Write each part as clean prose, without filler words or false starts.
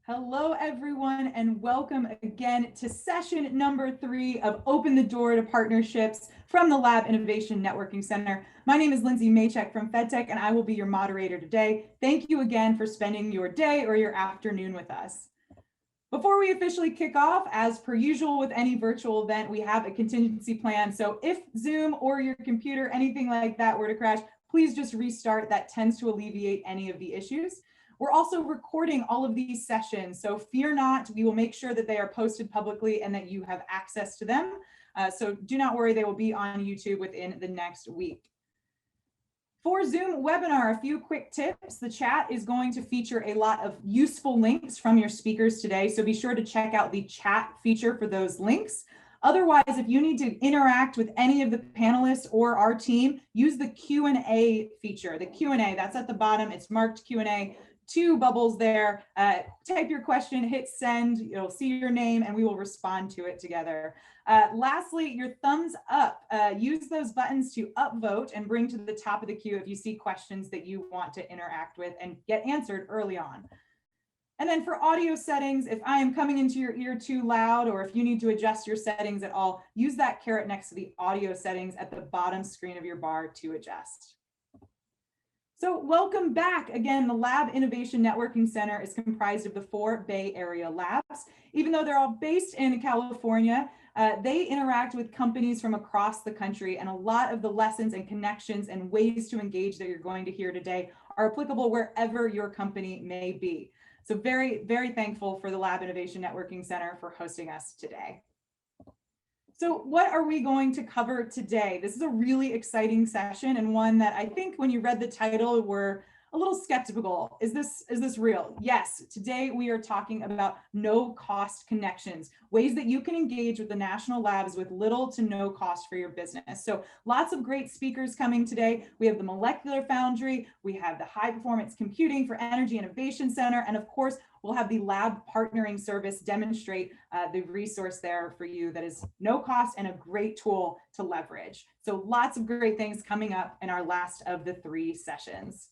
Hello, everyone, and welcome again to session number 3 of Open the Door to Partnerships from the Lab Innovation Networking Center. My name is Lindsay Maychek from FedTech, and I will be your moderator today. Thank you again for spending your day or your afternoon with us. Before we officially kick off, as per usual with any virtual event, we have a contingency plan. So if Zoom or your computer, anything like that were to crash, please just restart. That tends to alleviate any of the issues. We're also recording all of these sessions, so fear not, we will make sure that they are posted publicly and that you have access to them. So do not worry, they will be on YouTube within the next week. For Zoom webinar, a few quick tips. The chat is going to feature a lot of useful links from your speakers today, so be sure to check out the chat feature for those links. Otherwise, if you need to interact with any of the panelists or our team, use the Q&A feature. The Q&A, that's at the bottom, it's marked Q&A. 2 bubbles there. Type your question, hit send, you'll see your name, and we will respond to it together. Lastly, your thumbs up. Use those buttons to upvote and bring to the top of the queue if you see questions that you want to interact with and get answered early on. And then for audio settings, if I am coming into your ear too loud, or if you need to adjust your settings at all, use that caret next to the audio settings at the bottom screen of your bar to adjust. So welcome back. Again, the Lab Innovation Networking Center is comprised of the 4 Bay Area labs. Even though they're all based in California, they interact with companies from across the country, and a lot of the lessons and connections and ways to engage that you're going to hear today are applicable wherever your company may be. So very, very thankful for the Lab Innovation Networking Center for hosting us today. So what are we going to cover today? This is a really exciting session, and one that I think when you read the title were a little skeptical. Is this real? Yes, today we are talking about no-cost connections, ways that you can engage with the national labs with little to no cost for your business. So lots of great speakers coming today. We have the Molecular Foundry, we have the High Performance Computing for Energy Innovation Center, and of course, we'll have the lab partnering service demonstrate the resource there for you that is no cost and a great tool to leverage. So lots of great things coming up in our last of the 3 sessions.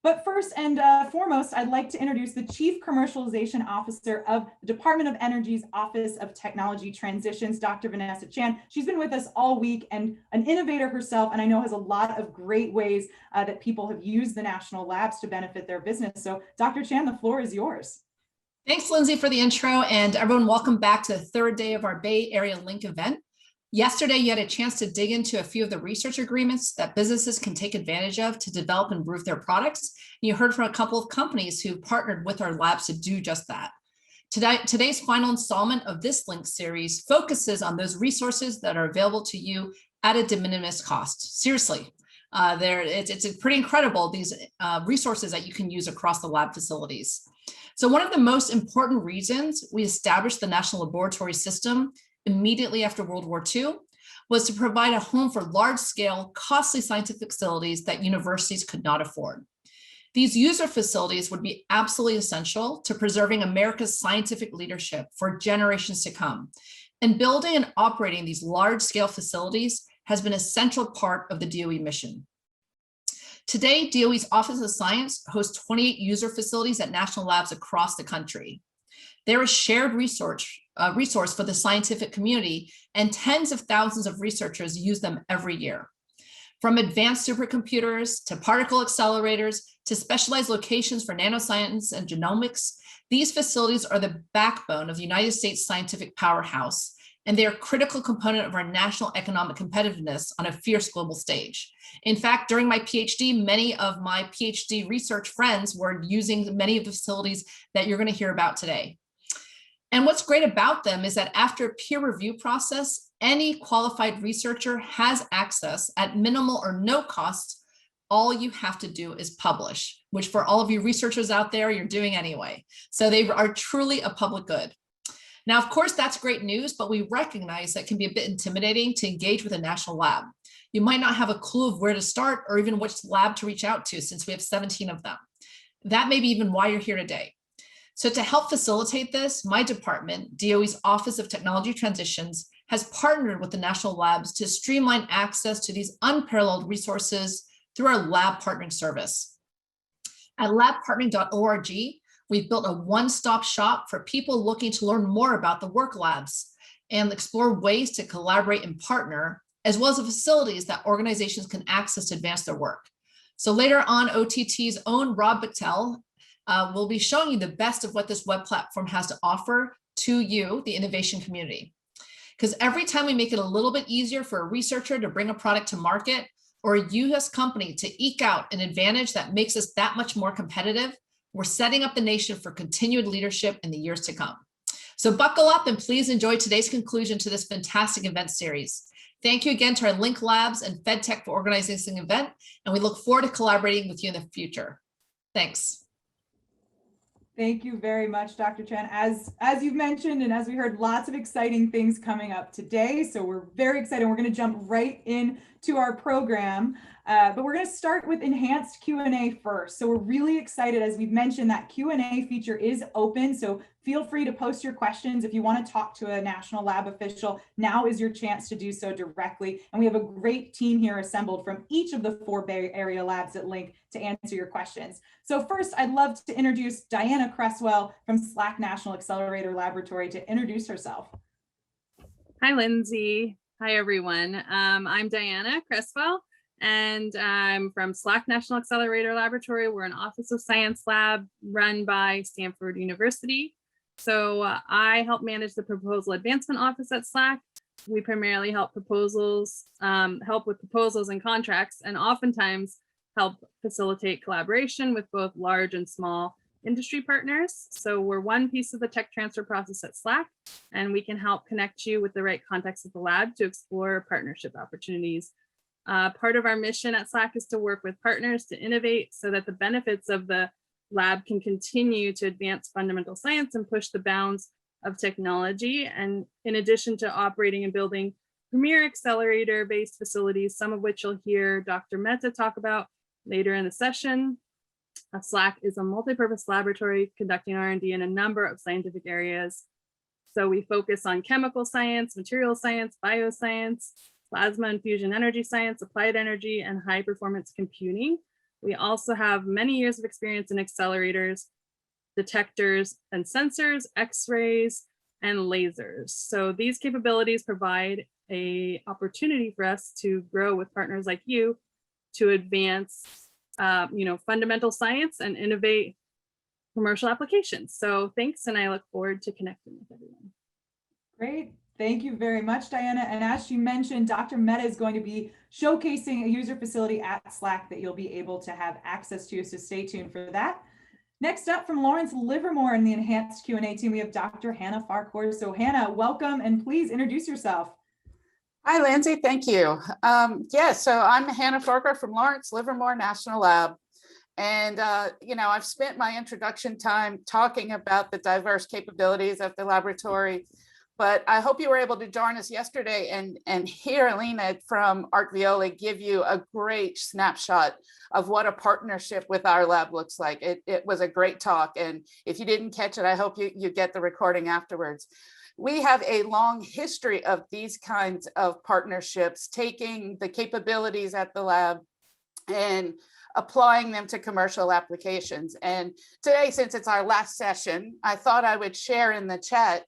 But first and foremost, I'd like to introduce the Chief Commercialization Officer of the Department of Energy's Office of Technology Transitions, Dr. Vanessa Chan. She's been with us all week and an innovator herself, and I know has a lot of great ways that people have used the national labs to benefit their business. So Dr. Chan, the floor is yours. Thanks, Lindsay, for the intro, and everyone, welcome back to the 3rd day of our Bay Area Link event. Yesterday, you had a chance to dig into a few of the research agreements that businesses can take advantage of to develop and improve their products. You heard from a couple of companies who partnered with our labs to do just that. Today's final installment of this Link series focuses on those resources that are available to you at a de minimis cost. Seriously, it's pretty incredible, these resources that you can use across the lab facilities. So one of the most important reasons we established the National Laboratory System immediately after World War II was to provide a home for large-scale, costly scientific facilities that universities could not afford. These user facilities would be absolutely essential to preserving America's scientific leadership for generations to come. And building and operating these large-scale facilities has been a central part of the DOE mission. Today, DOE's Office of Science hosts 28 user facilities at national labs across the country. They're a shared resource for the scientific community, and tens of thousands of researchers use them every year. From advanced supercomputers to particle accelerators to specialized locations for nanoscience and genomics, these facilities are the backbone of the United States scientific powerhouse, and they are a critical component of our national economic competitiveness on a fierce global stage. In fact, during my PhD, many of my PhD research friends were using many of the facilities that you're going to hear about today. And what's great about them is that after a peer review process, any qualified researcher has access at minimal or no cost. All you have to do is publish, which for all of you researchers out there, you're doing anyway. So they are truly a public good. Now, of course, that's great news, but we recognize that can be a bit intimidating to engage with a national lab. You might not have a clue of where to start or even which lab to reach out to, since we have 17 of them. That may be even why you're here today. So to help facilitate this, my department, DOE's Office of Technology Transitions, has partnered with the national labs to streamline access to these unparalleled resources through our lab partnering service. At labpartnering.org, We've built a one-stop shop for people looking to learn more about the work labs and explore ways to collaborate and partner, as well as the facilities that organizations can access to advance their work. So later on, OTT's own Rob Battelle will be showing you the best of what this web platform has to offer to you, the innovation community. Because every time we make it a little bit easier for a researcher to bring a product to market, or a US company to eke out an advantage that makes us that much more competitive, we're setting up the nation for continued leadership in the years to come. So buckle up and please enjoy today's conclusion to this fantastic event series. Thank you again to our Link Labs and FedTech for organizing this event, and we look forward to collaborating with you in the future. Thanks. Thank you very much, Dr. Chen. As you've mentioned, and as we heard, lots of exciting things coming up today. So we're very excited. We're going to jump right into our program, but we're going to start with enhanced Q&A first. So we're really excited. As we've mentioned, that Q&A feature is open. So feel free to post your questions. If you want to talk to a National Lab official, now is your chance to do so directly. And we have a great team here assembled from each of the 4 Bay Area labs at Link to answer your questions. So first, I'd love to introduce Diana Cresswell from SLAC National Accelerator Laboratory to introduce herself. Hi, Lindsay. Hi, everyone. I'm Diana Cresswell, and I'm from SLAC National Accelerator Laboratory. We're an Office of Science lab run by Stanford University. So I help manage the Proposal Advancement Office at SLAC. We primarily help with proposals and contracts, and oftentimes help facilitate collaboration with both large and small industry partners. So we're one piece of the tech transfer process at SLAC, and we can help connect you with the right contacts at the lab to explore partnership opportunities. Part of our mission at SLAC is to work with partners to innovate so that the benefits of the lab can continue to advance fundamental science and push the bounds of technology. And in addition to operating and building premier accelerator-based facilities, some of which you'll hear Dr. Mehta talk about later in the session, SLAC is a multi-purpose laboratory conducting R&D in a number of scientific areas. So we focus on chemical science, material science, bioscience, plasma and fusion energy science, applied energy, and high performance computing. We also have many years of experience in accelerators, detectors and sensors, X-rays, and lasers. So these capabilities provide an opportunity for us to grow with partners like you to advance fundamental science and innovate commercial applications. So thanks, and I look forward to connecting with everyone. Great. Thank you very much, Diana. And as she mentioned, Dr. Mehta is going to be showcasing a user facility at SLAC that you'll be able to have access to, so stay tuned for that. Next up from Lawrence Livermore in the enhanced Q&A team, we have Dr. Hannah Farquhar. So Hannah, welcome, and please introduce yourself. Hi, Lindsay. Thank you. So I'm Hannah Farquhar from Lawrence Livermore National Lab. And, I've spent my introduction time talking about the diverse capabilities of the laboratory, but I hope you were able to join us yesterday and hear Alina from Art Violi give you a great snapshot of what a partnership with our lab looks like. It was a great talk. And if you didn't catch it, I hope you get the recording afterwards. We have a long history of these kinds of partnerships, taking the capabilities at the lab and applying them to commercial applications. And today, since it's our last session, I thought I would share in the chat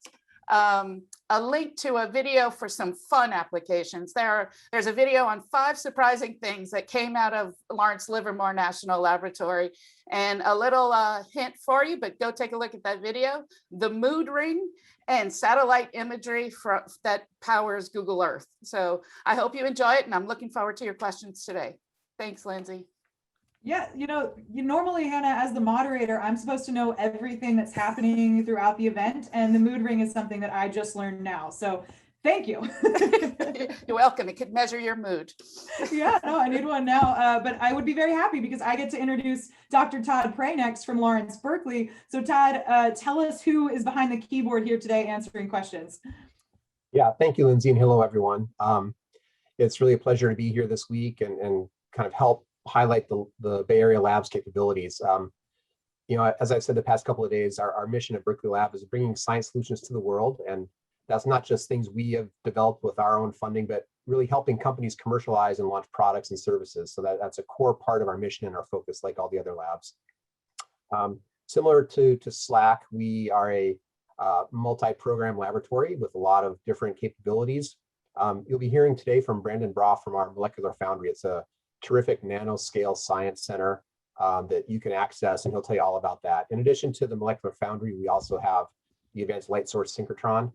a link to a video for some fun applications. There's a video on 5 surprising things that came out of Lawrence Livermore National Laboratory, and a little hint for you, but go take a look at that video. The mood ring and satellite imagery that powers Google Earth. So I hope you enjoy it, and I'm looking forward to your questions today. Thanks, Lindsay. Yeah, you normally, Hannah, as the moderator, I'm supposed to know everything that's happening throughout the event, and the mood ring is something that I just learned now. So thank you. You're welcome. It could measure your mood. Yeah, no, I need one now, but I would be very happy because I get to introduce Dr. Todd Prey next from Lawrence Berkeley. So Todd, tell us who is behind the keyboard here today answering questions. Yeah, thank you, Lindsay, and hello, everyone. It's really a pleasure to be here this week and kind of help highlight the Bay Area Lab's capabilities. As I've said the past couple of days, our mission at Berkeley Lab is bringing science solutions to the world. And that's not just things we have developed with our own funding, but really helping companies commercialize and launch products and services. So that's a core part of our mission and our focus, like all the other labs. Similar to SLAC, we are a multi-program laboratory with a lot of different capabilities. You'll be hearing today from Brandon Brough from our Molecular Foundry. It's a terrific nanoscale science center that you can access, and he'll tell you all about that. In addition to the Molecular Foundry, we also have the Advanced Light Source Synchrotron.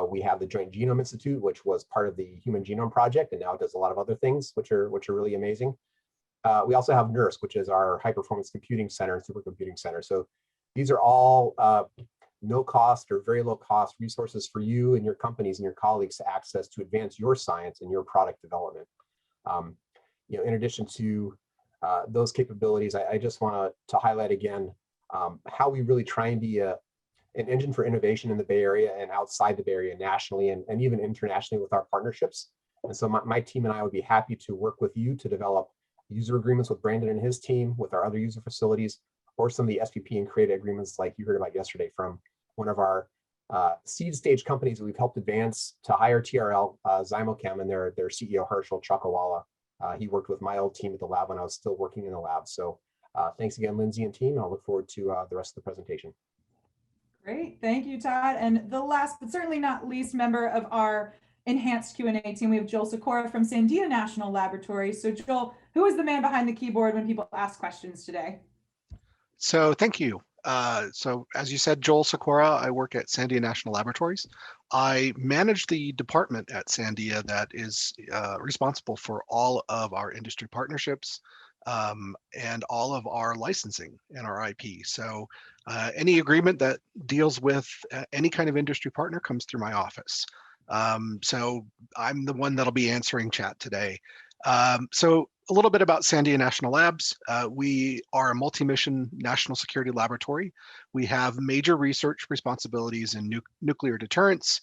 We have the Joint Genome Institute, which was part of the Human Genome Project, and now does a lot of other things, which are really amazing. We also have NERSC, which is our high performance computing center and supercomputing center. So these are all no cost or very low cost resources for you and your companies and your colleagues to access to advance your science and your product development. In addition to those capabilities, I just want to highlight again how we really try and be an engine for innovation in the Bay Area and outside the Bay Area nationally and even internationally with our partnerships. And so my team and I would be happy to work with you to develop user agreements with Brandon and his team, with our other user facilities, or some of the SPP and CRADA agreements like you heard about yesterday from one of our seed stage companies that we've helped advance to hire TRL, Zymochem, and their CEO, Herschel Chakawala. He worked with my old team at the lab when I was still working in the lab. So thanks again, Lindsay and team. I'll look forward to the rest of the presentation. Great, thank you, Todd. And the last, but certainly not least member of our enhanced Q&A team, we have Joel Sikora from Sandia National Laboratories. So Joel, who is the man behind the keyboard when people ask questions today? So thank you. So as you said, Joel Sikora, I work at Sandia National Laboratories. I manage the department at Sandia that is responsible for all of our industry partnerships and all of our licensing and our IP. So any agreement that deals with any kind of industry partner comes through my office. So I'm the one that'll be answering chat today. So a little bit about Sandia National Labs. We are a multi-mission national security laboratory. We have major research responsibilities in nuclear deterrence,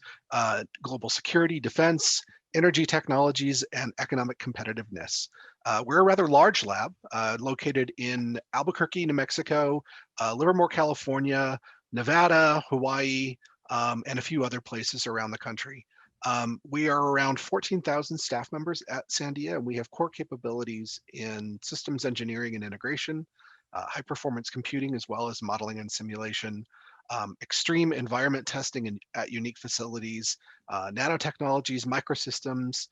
global security, defense, energy technologies, and economic competitiveness. We're a rather large lab located in Albuquerque, New Mexico, Livermore, California, Nevada, Hawaii, and a few other places around the country. We are around 14,000 staff members at Sandia, and we have core capabilities in systems engineering and integration, high performance computing, as well as modeling and simulation, extreme environment testing at unique facilities, nanotechnologies, microsystems.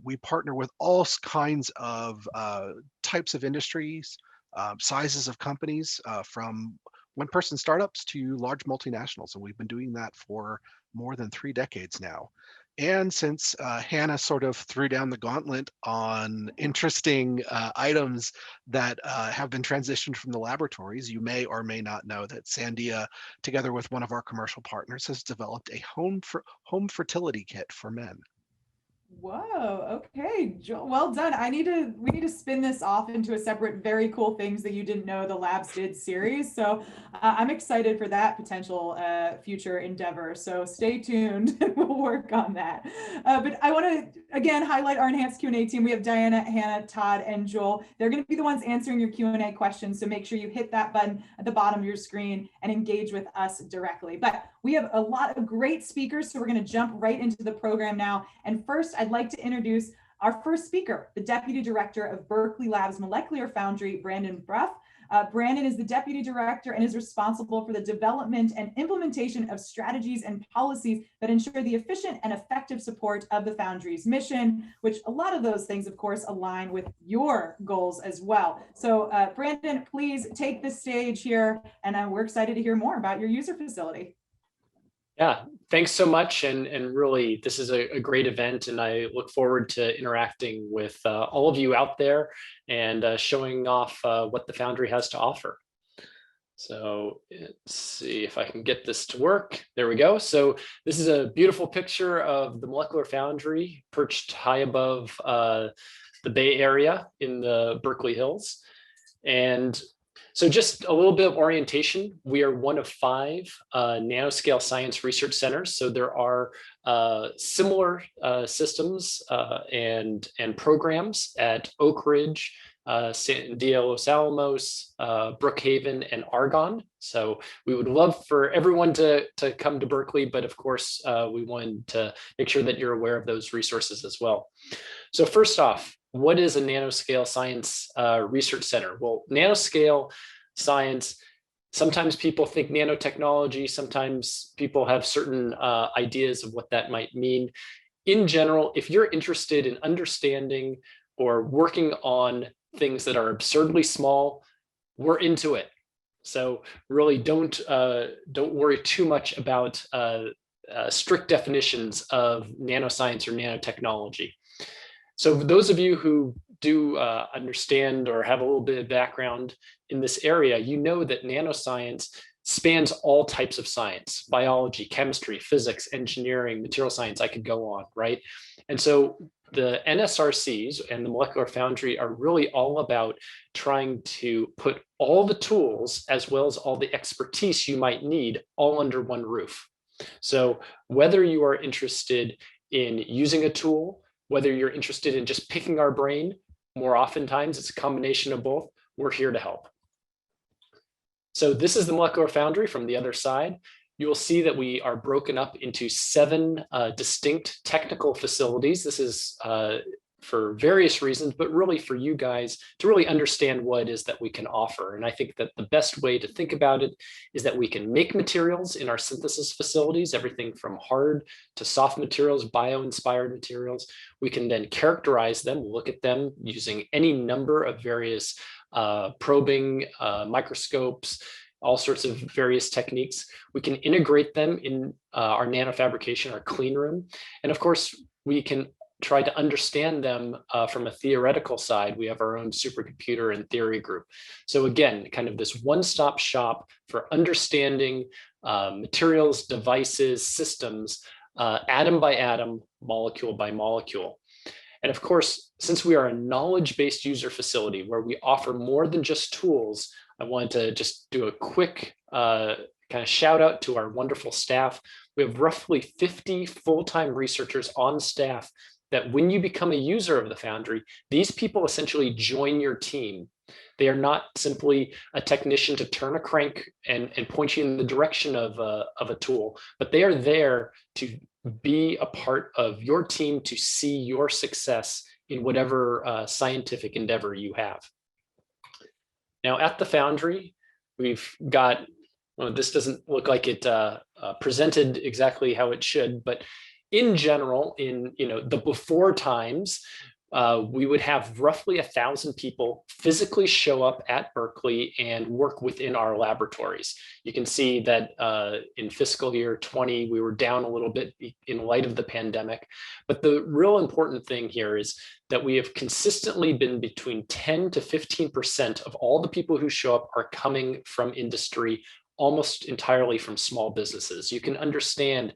We partner with all kinds of types of industries, sizes of companies, from one-person startups to large multinationals, and we've been doing that for more than 3 decades now. And since Hannah sort of threw down the gauntlet on interesting items that have been transitioned from the laboratories, you may or may not know that Sandia, together with one of our commercial partners, has developed a home fertility kit for men. Whoa, okay, Joel, well done. We need to spin this off into a separate very cool things that you didn't know the labs did series. So I'm excited for that potential future endeavor. So stay tuned, we'll work on that. But I want to again highlight our enhanced Q&A team. We have Diana, Hannah, Todd, and Joel. They're going to be the ones answering your Q&A questions. So make sure you hit that button at the bottom of your screen and engage with us directly. But we have a lot of great speakers, so we're going to jump right into the program now. And first, I'd like to introduce our first speaker, the Deputy Director of Berkeley Labs Molecular Foundry, Brandon Brough. Brandon is the Deputy Director and is responsible for the development and implementation of strategies and policies that ensure the efficient and effective support of the Foundry's mission, which a lot of those things, of course, align with your goals as well. So Brandon, please take the stage here, and we're excited to hear more about your user facility. Yeah, thanks so much. And really, this is a great event, and I look forward to interacting with all of you out there and showing off what the Foundry has to offer. So let's see if I can get this to work. There we go. So this is a beautiful picture of the Molecular Foundry perched high above the Bay Area in the Berkeley Hills. And so just a little bit of orientation. We are one of 5 nanoscale science research centers. So there are similar systems and programs at Oak Ridge, Sandia Los Alamos, Brookhaven, and Argonne. So we would love for everyone to come to Berkeley, but of course, we wanted to make sure that you're aware of those resources as well. So first off, what is a nanoscale science research center? Well, nanoscale science Sometimes people think nanotechnology, sometimes people have certain ideas of what that might mean. In general, if you're interested in understanding or working on things that are absurdly small, we're into it. So really don't worry too much about strict definitions of nanoscience or nanotechnology. So those of you who do understand or have a little bit of background in this area, you know that nanoscience spans all types of science: biology, chemistry, physics, engineering, material science. I could go on, right? And so the NSRCs and the Molecular Foundry are really all about trying to put all the tools as well as all the expertise you might need all under one roof. So whether you are interested in using a tool, whether you're interested in just picking our brain, more oftentimes it's a combination of both, we're here to help. So this is the Molecular Foundry from the other side. You will see that we are broken up into 7 distinct technical facilities. This is for various reasons, but really for you guys to really understand what it is that we can offer. And I think that the best way to think about it is that we can make materials in our synthesis facilities, everything from hard to soft materials, bio-inspired materials. We can then characterize them, look at them using any number of various probing microscopes, all sorts of various techniques. We can integrate them in our nanofabrication, our clean room. And of course, we can try to understand them from a theoretical side. We have our own supercomputer and theory group. So again, kind of this one-stop shop for understanding materials, devices, systems, atom by atom, molecule by molecule. And of course, since we are a knowledge-based user facility where we offer more than just tools, I wanted to just do a quick kind of shout out to our wonderful staff. We have roughly 50 full-time researchers on staff that when you become a user of the Foundry, these people essentially join your team. They are not simply a technician to turn a crank and point you in the direction of a tool, but they are there to be a part of your team to see your success in whatever scientific endeavor you have. Now at the Foundry, we've got, well, this doesn't look like it presented exactly how it should, but in general, in the before times, we would have roughly 1,000 people physically show up at Berkeley and work within our laboratories. You can see that in fiscal year 20, we were down a little bit in light of the pandemic. But the real important thing here is that we have consistently been between 10 to 15% of all the people who show up are coming from industry, almost entirely from small businesses. You can understand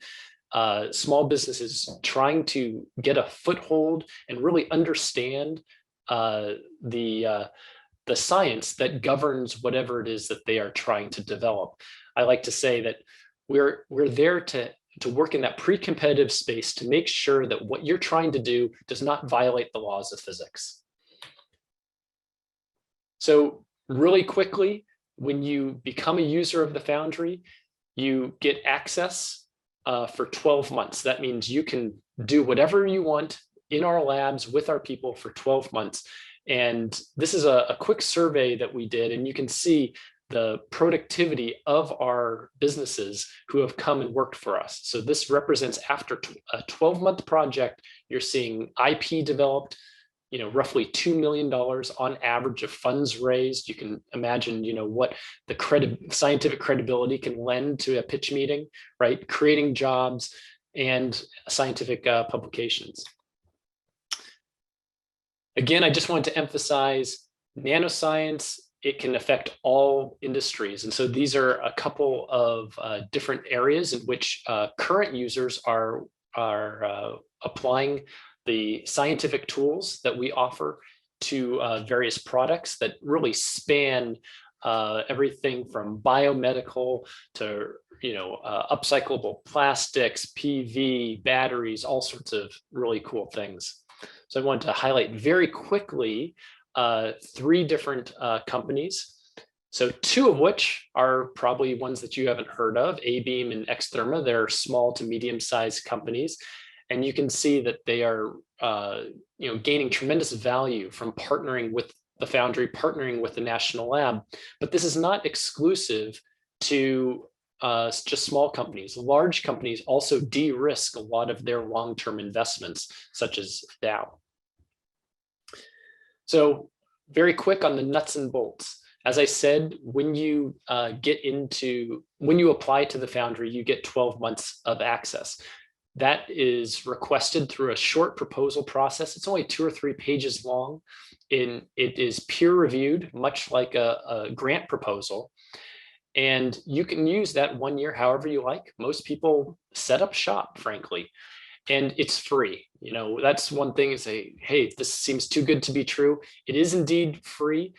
small businesses trying to get a foothold and really understand the science that governs whatever it is that they are trying to develop. I like to say that we're there to work in that pre-competitive space to make sure that what you're trying to do does not violate the laws of physics. So really quickly, when you become a user of the Foundry, you get access for 12 months. That means you can do whatever you want in our labs with our people for 12 months. And this is a quick survey that we did, and you can see the productivity of our businesses who have come and worked for us. So this represents after a 12-month project, you're seeing IP developed, roughly $2 million on average of funds raised. You can imagine, what the scientific credibility can lend to a pitch meeting, right? Creating jobs and scientific publications. Again, I just want to emphasize nanoscience, it can affect all industries. And so these are a couple of different areas in which current users are applying the scientific tools that we offer to various products that really span everything from biomedical to upcyclable plastics, PV, batteries, all sorts of really cool things. So I want to highlight very quickly 3 different companies. So 2 of which are probably ones that you haven't heard of, A-Beam and Xtherma. They're small to medium-sized companies. And you can see that they are gaining tremendous value from partnering with the foundry partnering with the national lab, but this is not exclusive to just small companies. Large companies also de-risk a lot of their long-term investments, such as Dow. So very quick on the nuts and bolts. As I said, when you apply to the foundry, you get 12 months of access. That is requested through a short proposal process. It's only 2 or 3 pages long. It is peer reviewed, much like a grant proposal. And you can use that 1 year however you like. Most people set up shop, frankly, and it's free. You know, that's one thing is say, hey, this seems too good to be true. It is indeed free.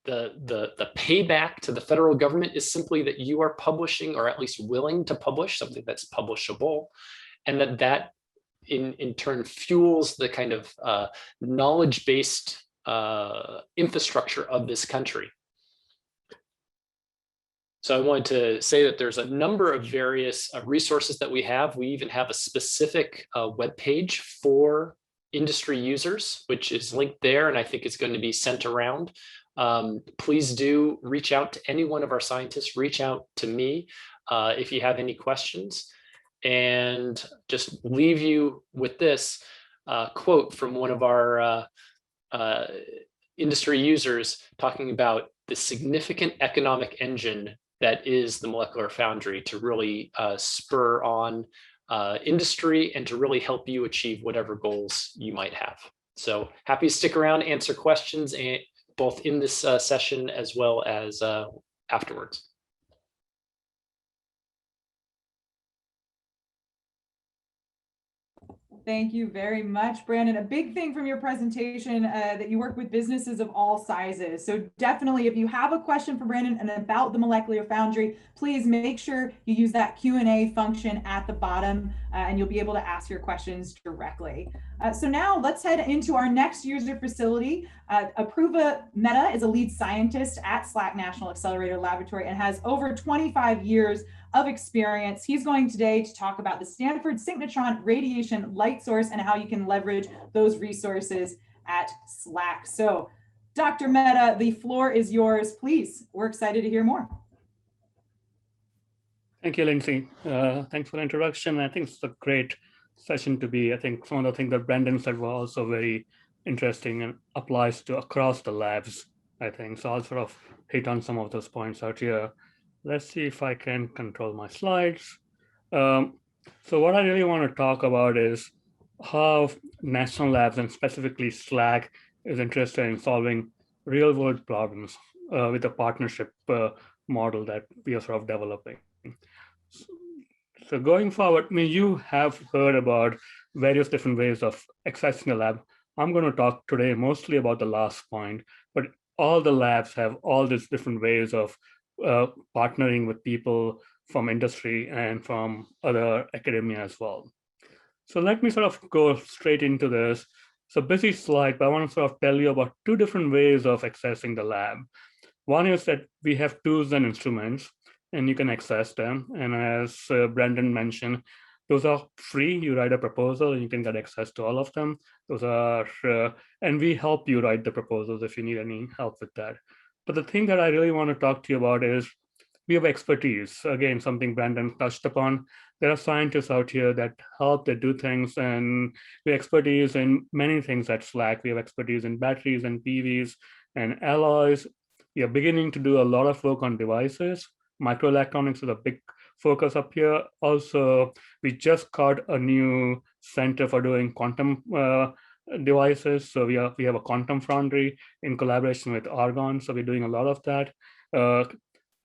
The payback to the federal government is simply that you are publishing, or at least willing to publish, something that's publishable, and that in turn fuels the kind of knowledge-based infrastructure of this country. So I wanted to say that there's a number of various resources that we have. We even have a specific web page for industry users, which is linked there, and I think it's going to be sent around. Please do reach out to any one of our scientists, reach out to me if you have any questions. And just leave you with this quote from one of our industry users talking about the significant economic engine that is the molecular foundry to really spur on industry and to really help you achieve whatever goals you might have. So happy to stick around, answer questions, and both in this session as well as afterwards. Thank you very much, Brandon. A big thing from your presentation that you work with businesses of all sizes. So definitely, if you have a question for Brandon and about the molecular foundry, please make sure you use that Q&A function at the bottom and you'll be able to ask your questions directly. So now let's head into our next user facility. Apruva Mehta is a lead scientist at SLAC National Accelerator Laboratory and has over 25 years of experience. He's going today to talk about the Stanford Synchrotron radiation light source and how you can leverage those resources at SLAC. So Dr. Mehta, the floor is yours, please. We're excited to hear more. Thank you, Lindsay. Thanks for the introduction. I think it's a great session to be. I think some of the things that Brandon said were also very interesting and applies to across the labs, I think. So I'll sort of hit on some of those points out here. Let's see if I can control my slides. So what I really want to talk about is how national labs and specifically SLAC is interested in solving real world problems with a partnership model that we are sort of developing. So going forward, I mean, you have heard about various different ways of accessing the lab. I'm going to talk today mostly about the last point, but all the labs have all these different ways of partnering with people from industry and from other academia as well. So let me sort of go straight into this. It's a busy slide, but I want to sort of tell you about 2 different ways of accessing the lab. One is that we have tools and instruments, and you can access them. And as Brandon mentioned, those are free. You write a proposal and you can get access to all of them. Those are, and we help you write the proposals if you need any help with that. But the thing that I really want to talk to you about is we have expertise. Again, something Brandon touched upon. There are scientists out here that help, that do things, and we have expertise in many things at SLAC. We have expertise in batteries and PVs and alloys. We are beginning to do a lot of work on devices. Microelectronics is a big focus up here. Also, we just got a new center for doing quantum devices. So we have a quantum foundry in collaboration with Argonne. So we're doing a lot of that.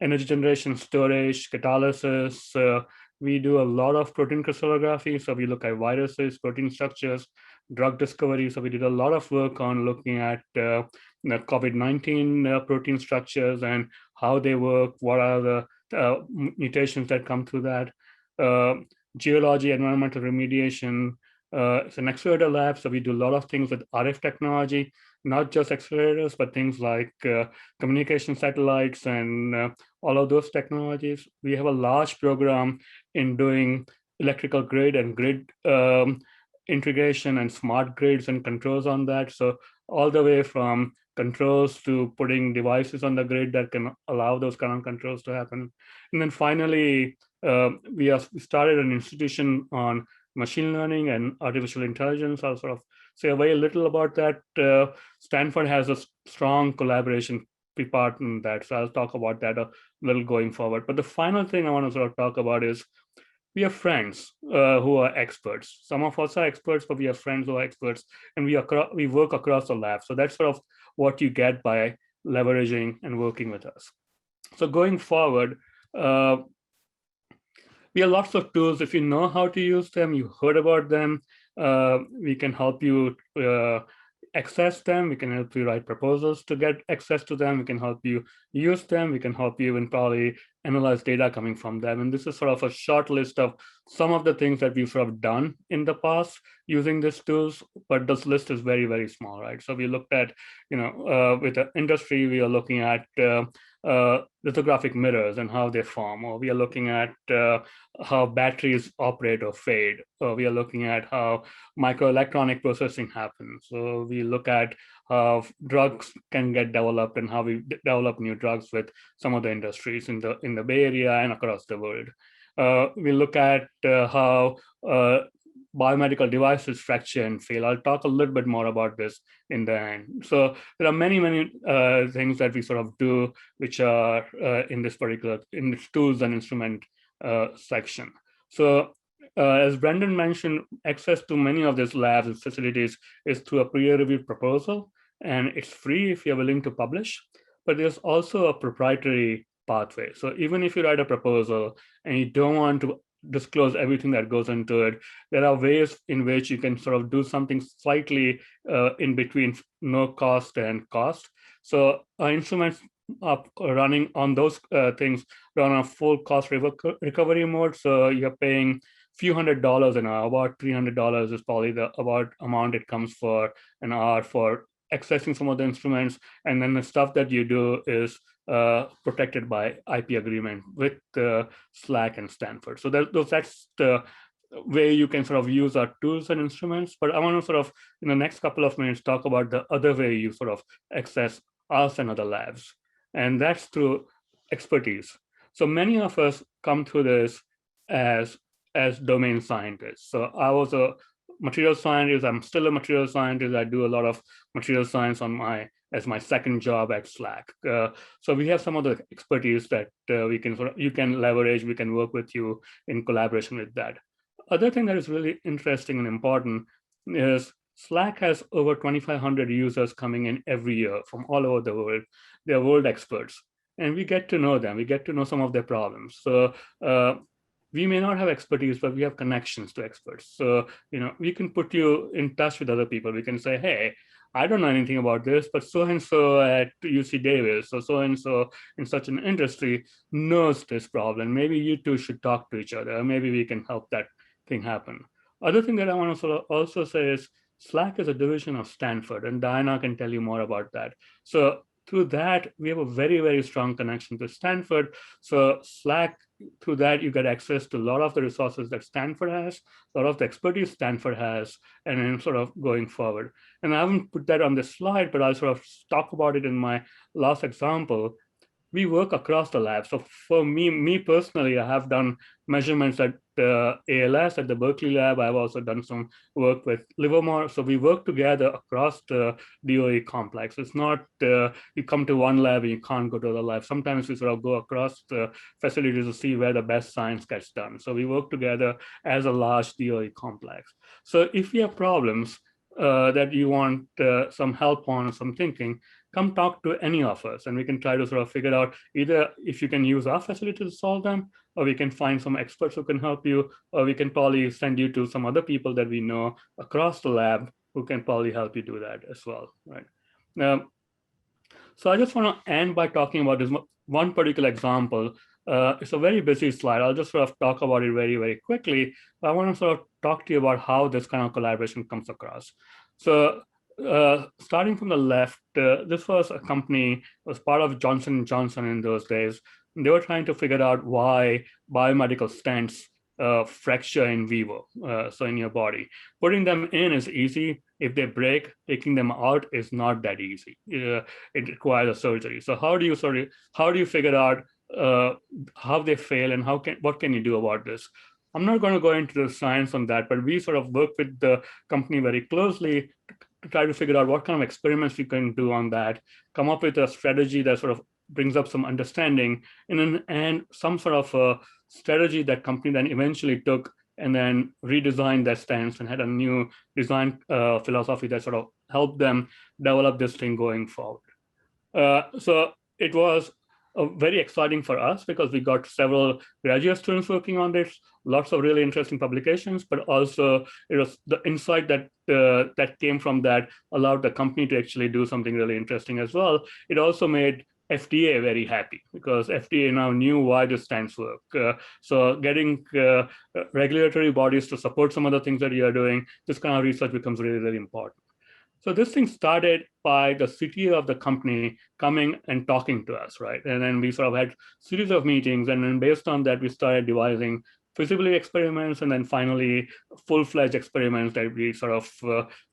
Energy generation, storage, catalysis. We do a lot of protein crystallography. So we look at viruses, protein structures, drug discovery. So we did a lot of work on looking at COVID-19 protein structures and how they work, what are the mutations that come through that. Geology, environmental remediation. It's an accelerator lab, so we do a lot of things with RF technology, not just accelerators, but things like communication satellites and all of those technologies. We have a large program in doing electrical grid and grid integration and smart grids and controls on that. So all the way from controls to putting devices on the grid that can allow those kind of controls to happen. And then finally, we started an institution on machine learning and artificial intelligence. I'll sort of say very little about that. Stanford has a strong collaboration part in that, so I'll talk about that a little going forward. But the final thing I want to sort of talk about is we have friends who are experts. Some of us are experts, but we have friends who are experts, and we work across the lab. So that's sort of what you get by leveraging and working with us. So going forward, we have lots of tools. If you know how to use them, you heard about them, we can help you access them. We can help you write proposals to get access to them. We can help you use them. We can help you and probably analyze data coming from them. And this is sort of a short list of some of the things that we've sort of done in the past using these tools, but this list is very, very small, right? So we looked at, with the industry, we are looking at lithographic mirrors and how they form, or we are looking at how batteries operate or fade, or we are looking at how microelectronic processing happens. So we look at how drugs can get developed and how we develop new drugs with some of the industries in the Bay Area and across the world. We look at how biomedical devices fracture and fail. I'll talk a little bit more about this in the end. So there are many, many things that we sort of do, which are in this tools and instrument section. So as Brendan mentioned, access to many of these labs and facilities is through a peer-reviewed proposal, and it's free if you're willing to publish, but there's also a proprietary pathway. So even if you write a proposal and you don't want to disclose everything that goes into it, there are ways in which you can sort of do something slightly in between no cost and cost. So our instruments are running on those things run on a full cost recovery mode. So you're paying few $100s an hour. About $300 is probably the about amount it comes for an hour for accessing some of the instruments. And then the stuff that you do is protected by IP agreement with SLAC and Stanford. So that's the way you can sort of use our tools and instruments. But I want to sort of, in the next couple of minutes, talk about the other way you sort of access us and other labs. And that's through expertise. So many of us come through this as domain scientists. So I was a material scientist. I'm still a material scientist. I do a lot of material science as my second job at SLAC. So we have some of the expertise that you can leverage. We can work with you in collaboration with that. Other thing that is really interesting and important is SLAC has over 2,500 users coming in every year from all over the world. They're world experts, and we get to know them. We get to know some of their problems. So we may not have expertise, but we have connections to experts. So, we can put you in touch with other people. We can say, hey, I don't know anything about this, but so-and-so at UC Davis or so-and-so in such an industry knows this problem. Maybe you two should talk to each other. Maybe we can help that thing happen. Other thing that I want to sort of also say is SLAC is a division of Stanford, and Diana can tell you more about that. So through that, we have a very, very strong connection to Stanford. So SLAC, through that, you get access to a lot of the resources that Stanford has, a lot of the expertise Stanford has, and then sort of going forward. And I haven't put that on this slide, but I'll sort of talk about it in my last example. We work across the lab. So for me personally, I have done measurements at ALS at the Berkeley lab. I've also done some work with Livermore. So we work together across the DOE complex. It's not you come to one lab and you can't go to the lab. Sometimes we sort of go across the facilities to see where the best science gets done. So we work together as a large DOE complex. So if you have problems that you want some help on or some thinking, come talk to any of us, and we can try to sort of figure out either if you can use our facility to solve them, or we can find some experts who can help you, or we can probably send you to some other people that we know across the lab who can probably help you do that as well, right? So I just want to end by talking about this one particular example. It's a very busy slide. I'll just sort of talk about it very, very quickly. But I want to sort of talk to you about how this kind of collaboration comes across. So starting from the left, this was a company, was part of Johnson & Johnson in those days. They were trying to figure out why biomedical stents fracture in vivo, so in your body. Putting them in is easy. If they break, taking them out is not that easy. It requires a surgery. So how do you figure out how they fail and what can you do about this? I'm not going to go into the science on that, but we sort of work with the company very closely to try to figure out what kind of experiments we can do on that, come up with a strategy that sort of brings up some understanding, and some sort of a strategy that company then eventually took and then redesigned that stance and had a new design philosophy that sort of helped them develop this thing going forward. So it was very exciting for us because we got several graduate students working on this, lots of really interesting publications, but also it was the insight that that came from that allowed the company to actually do something really interesting as well. It also made FDA very happy because FDA now knew why this stands work. So getting regulatory bodies to support some of the things that you are doing, this kind of research becomes really, really important. So this thing started by the CTO of the company coming and talking to us, right? And then we sort of had series of meetings, and then based on that, we started devising feasibility experiments, and then finally full-fledged experiments that we sort of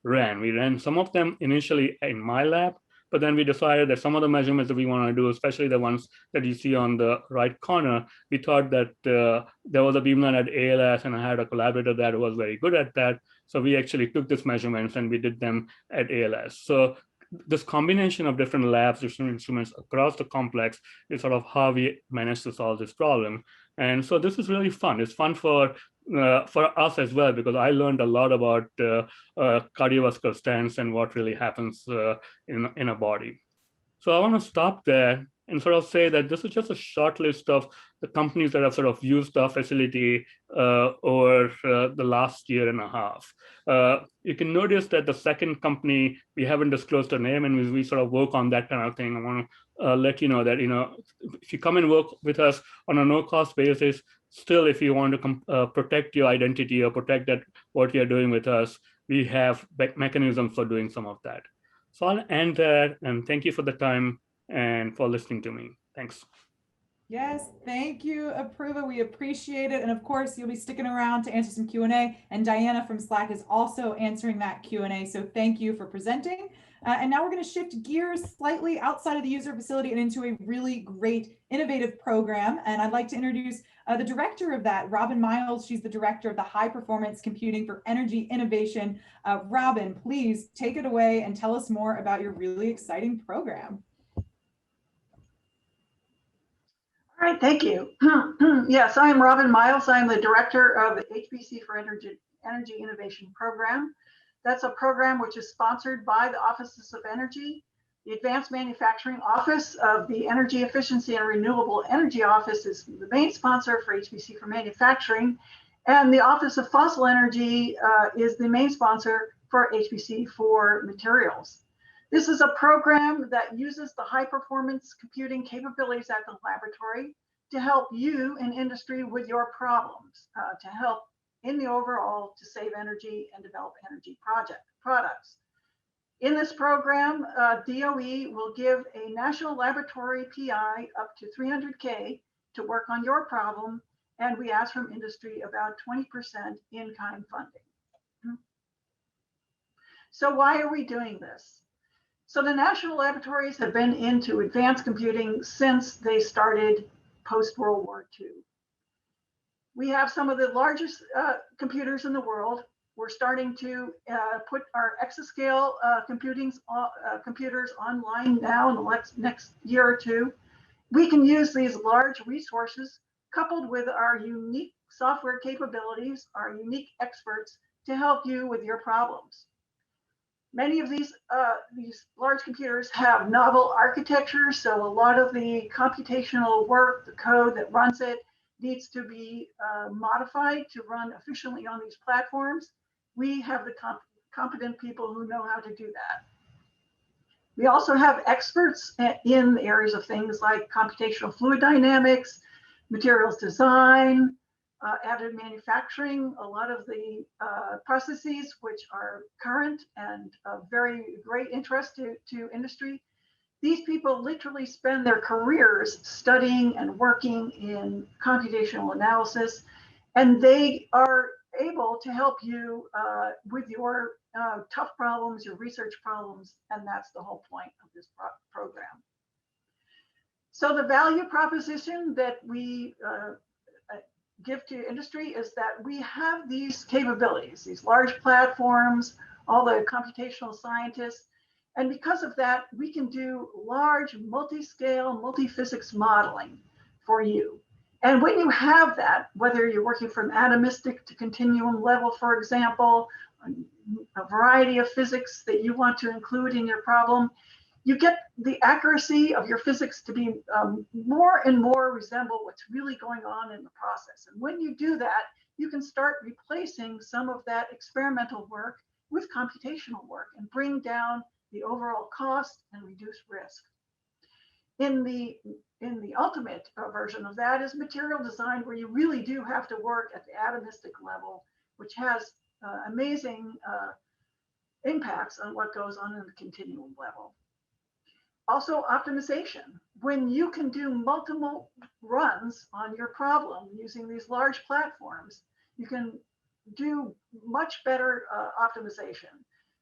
ran. We ran some of them initially in my lab, but then we decided that some of the measurements that we want to do, especially the ones that you see on the right corner, we thought that there was a beamline at ALS, and I had a collaborator that was very good at that. So we actually took these measurements and we did them at ALS. So this combination of different labs, different instruments across the complex is sort of how we managed to solve this problem. And so this is really fun. It's fun for us as well, because I learned a lot about cardiovascular stents and what really happens in a body. So I want to stop there and sort of say that this is just a short list of the companies that have sort of used our facility over the last year and a half. You can notice that the second company, we haven't disclosed the name, and we sort of work on that kind of thing. I want to let you know that, if you come and work with us on a no-cost basis, still, if you want to protect your identity or protect that what you're doing with us, we have mechanisms for doing some of that. So I'll end there, and thank you for the time and for listening to me. Thanks. Yes, thank you, Apruva. We appreciate it. And of course, you'll be sticking around to answer some Q&A. And Diana from SLAC is also answering that Q&A. So thank you for presenting. And now we're going to shift gears slightly outside of the user facility and into a really great innovative program. And I'd like to introduce the director of that, Robin Miles. She's the director of the High Performance Computing for Energy Innovation. Robin, please take it away and tell us more about your really exciting program. All right, thank you. Yes, I'm Robin Miles. I'm the director of the HPC for Energy Innovation Program. That's a program which is sponsored by the Offices of Energy, the Advanced Manufacturing Office of the Energy Efficiency and Renewable Energy Office is the main sponsor for HPC for Manufacturing, and the Office of Fossil Energy is the main sponsor for HPC for Materials. This is a program that uses the high performance computing capabilities at the laboratory to help you in industry with your problems, to help in the overall to save energy and develop energy products. In this program, DOE will give a national laboratory PI up to $300K to work on your problem, and we ask from industry about 20% in-kind funding. So why are we doing this? So the national laboratories have been into advanced computing since they started post-World War II. We have some of the largest computers in the world. We're starting to put our exascale computers online now in the next year or two. We can use these large resources coupled with our unique software capabilities, our unique experts to help you with your problems. Many of these large computers have novel architectures, so a lot of the computational work, the code that runs it, needs to be modified to run efficiently on these platforms. We have the competent people who know how to do that. We also have experts in the areas of things like computational fluid dynamics, materials design, additive manufacturing, a lot of the processes which are current and of very great interest to industry. These people literally spend their careers studying and working in computational analysis, And they are able to help you with your tough problems, your research problems, and that's the whole point of this program. So the value proposition that we give to industry is that we have these capabilities, these large platforms, all the computational scientists, and because of that, we can do large multi-scale, multi-physics modeling for you. And when you have that, whether you're working from atomistic to continuum level, for example, a variety of physics that you want to include in your problem, you get the accuracy of your physics to be more and more resemble what's really going on in the process. And when you do that, you can start replacing some of that experimental work with computational work and bring down the overall cost and reduce risk. In the ultimate version of that is material design, where you really do have to work at the atomistic level, which has amazing impacts on what goes on in the continuum level. Also optimization. When you can do multiple runs on your problem using these large platforms, you can do much better optimization.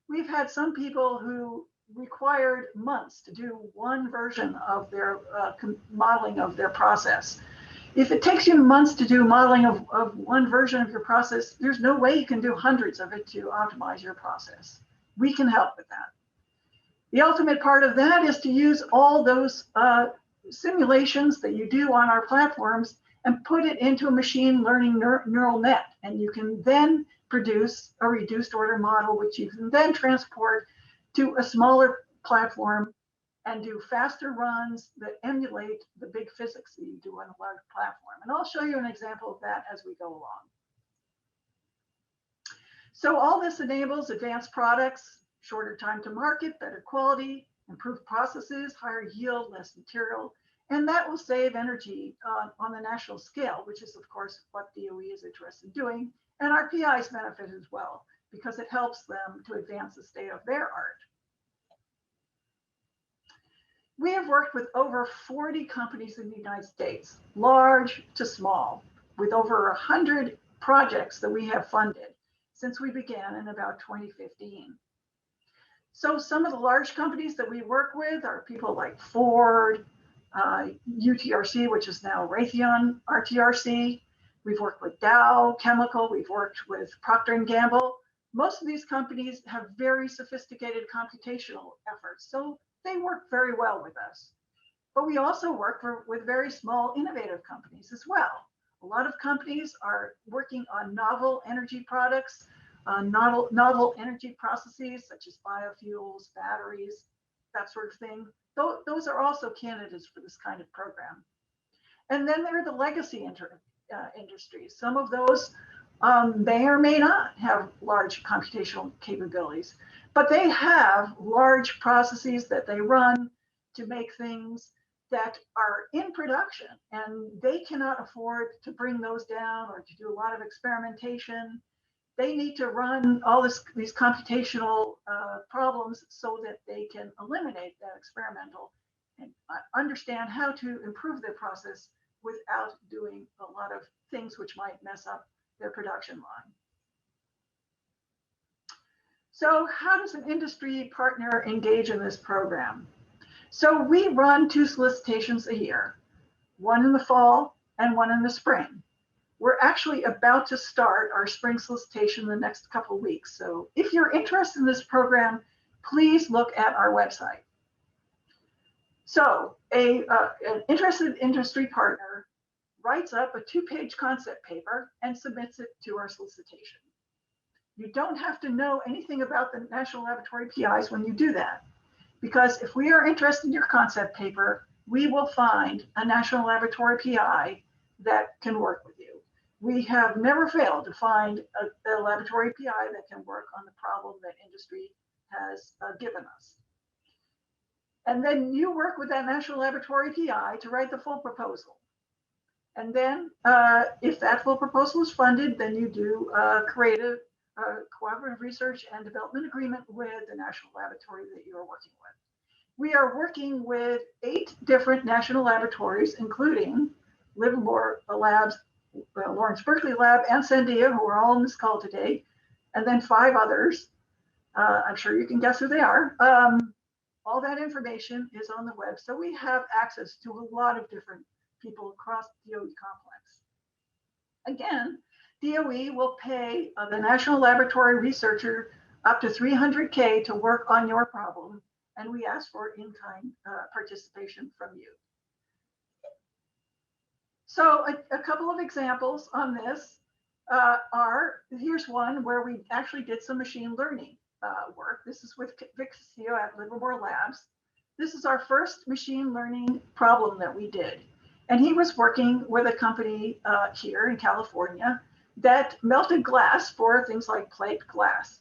We've had some people who required months to do one version of their modeling of their process. If it takes you months to do modeling of one version of your process, there's no way you can do hundreds of it to optimize your process. We can help with that. The ultimate part of that is to use all those simulations that you do on our platforms and put it into a machine learning neural net. And you can then produce a reduced order model, which you can then transport to a smaller platform and do faster runs that emulate the big physics that you do on a large platform. And I'll show you an example of that as we go along. So all this enables advanced products, shorter time to market, better quality, improved processes, higher yield, less material, and that will save energy on the national scale, which is of course what DOE is interested in doing. And our PIs benefit as well, because it helps them to advance the state of their art. We have worked with over 40 companies in the United States, large to small, with over 100 projects that we have funded since we began in about 2015. So some of the large companies that we work with are people like Ford, UTRC, which is now Raytheon RTRC. We've worked with Dow Chemical. We've worked with Procter & Gamble. Most of these companies have very sophisticated computational efforts, so they work very well with us. But we also work with very small innovative companies as well. A lot of companies are working on novel energy products, novel energy processes such as biofuels, batteries, that sort of thing. Those are also candidates for this kind of program. And then there are the legacy industries. Some of those may or may not have large computational capabilities, but they have large processes that they run to make things that are in production, and they cannot afford to bring those down or to do a lot of experimentation. They need to run all these computational problems so that they can eliminate that experimental and understand how to improve their process without doing a lot of things which might mess up their production line. So how does an industry partner engage in this program? So we run 2 solicitations a year, one in the fall and one in the spring. We're actually about to start our spring solicitation in the next couple of weeks. So if you're interested in this program, please look at our website. So an interested industry partner writes up a 2-page concept paper and submits it to our solicitation. You don't have to know anything about the National Laboratory PIs when you do that, because if we are interested in your concept paper, we will find a National Laboratory PI that can work with you. We have never failed to find a laboratory PI that can work on the problem that industry has given us. And then you work with that National Laboratory PI to write the full proposal. And then if that full proposal is funded, then you do create a cooperative research and development agreement with the national laboratory that you are working with. We are working with 8 different national laboratories, including Livermore Labs Lawrence Berkeley Lab, and Sandia, who are all in this call today, and then 5 others. I'm sure you can guess who they are. All that information is on the web, so we have access to a lot of different people across the DOE complex. Again, DOE will pay the National Laboratory researcher up to $300K to work on your problem, and we ask for in-kind participation from you. So a couple of examples on this here's one where we actually did some machine learning work. This is with Vic Castillo at Livermore Labs. This is our first machine learning problem that we did. And he was working with a company here in California that melted glass for things like plate glass.